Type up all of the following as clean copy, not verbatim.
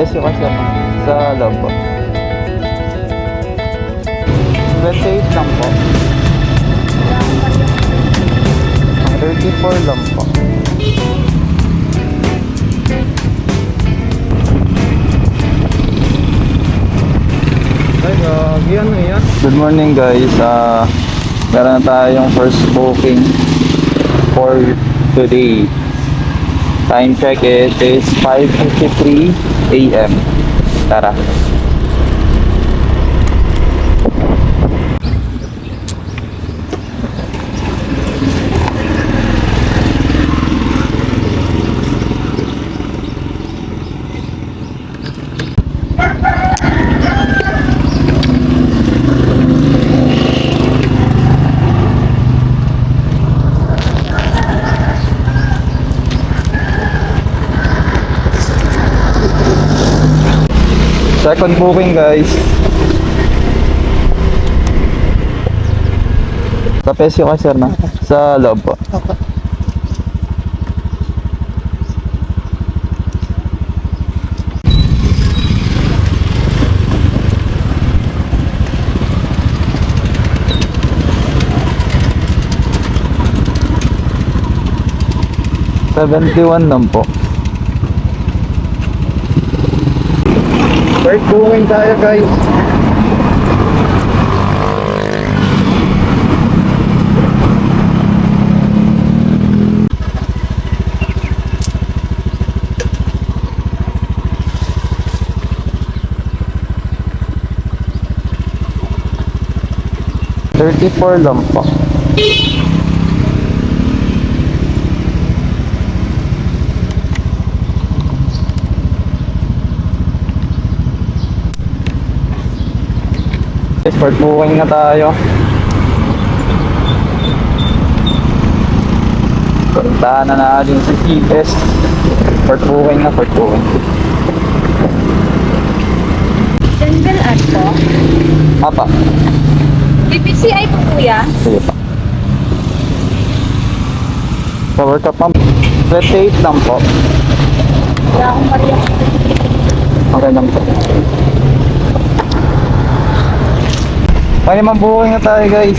Kapesyo kasi sa loob po. 28 lang po. Ang 34 lang po. Good morning guys. Meron na tayong first booking for today. Time check it is 5:53 AM. Tara. Second booking guys. Kapesyo ka sir na? Sa loob po. $71 lang po. Third booking tayo guys. $34 lang po. Start booking na tayo. Puntahan na natin si CS. Start booking na, start booking. Jungle art po? Apa? BPCI po kuya? Sige pa. Power cup ma'am. 28 lang po. Wala akong Maria. Okay lang po. Pwede mabuhay na tayo guys.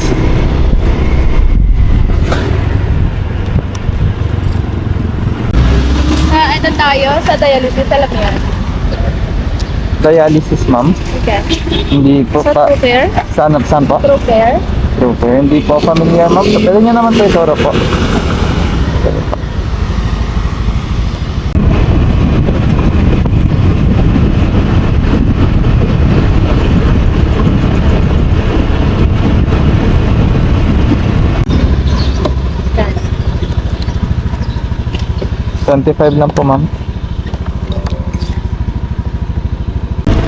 Ito tayo sa dialysis, alam mo yan? Dialysis ma'am. Okay. Hindi po Sa pa. Trooper? Saan po? Trooper? Trooper. Hindi po familiar ma'am. Pwede nyo naman tayo soro po. $25 lang po ma'am.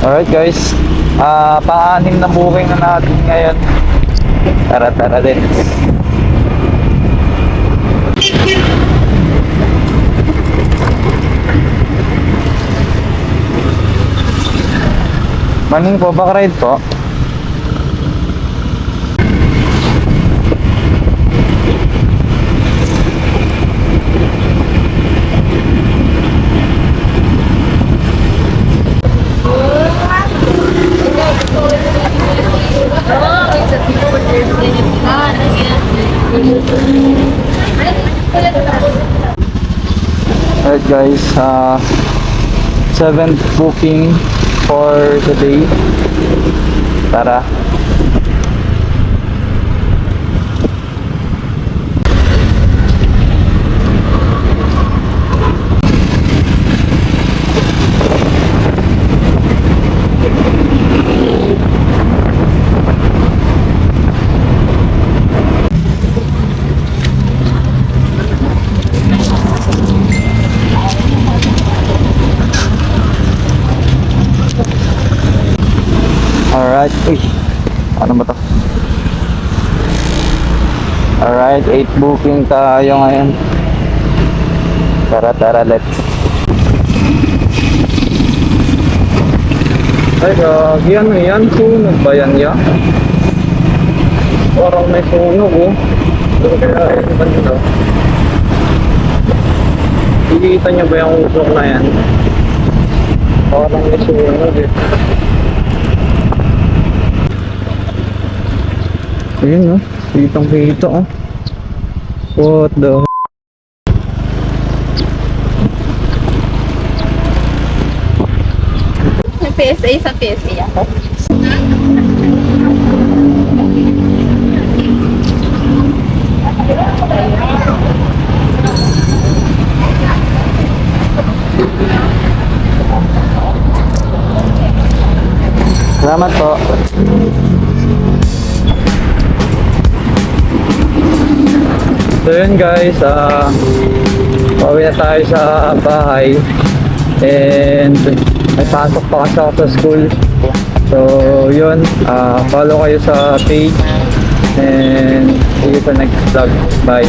Alright guys, pang-anim na booking na natin ngayon. Tara din. Morning po, back ride po. Alright guys, 7th booking for the day. Tara. Alright, uy, ano ba to? Alright, 8 booking tayo ngayon. Tara, let's. Ay, yan, sunog ba yan ya? Parang may sunog oh. Kaya yung banda. Kikita nyo ba yung usok na yan? Parang nasunog eh. Ayun no, kitang kita oh. What the May PSA sa PSA ako. Salamat po. So yun guys, pauwi na tayo sa bahay. And may pasok pa kasi ako sa school. So yun, follow kayo sa page. And see you sa next vlog. Bye.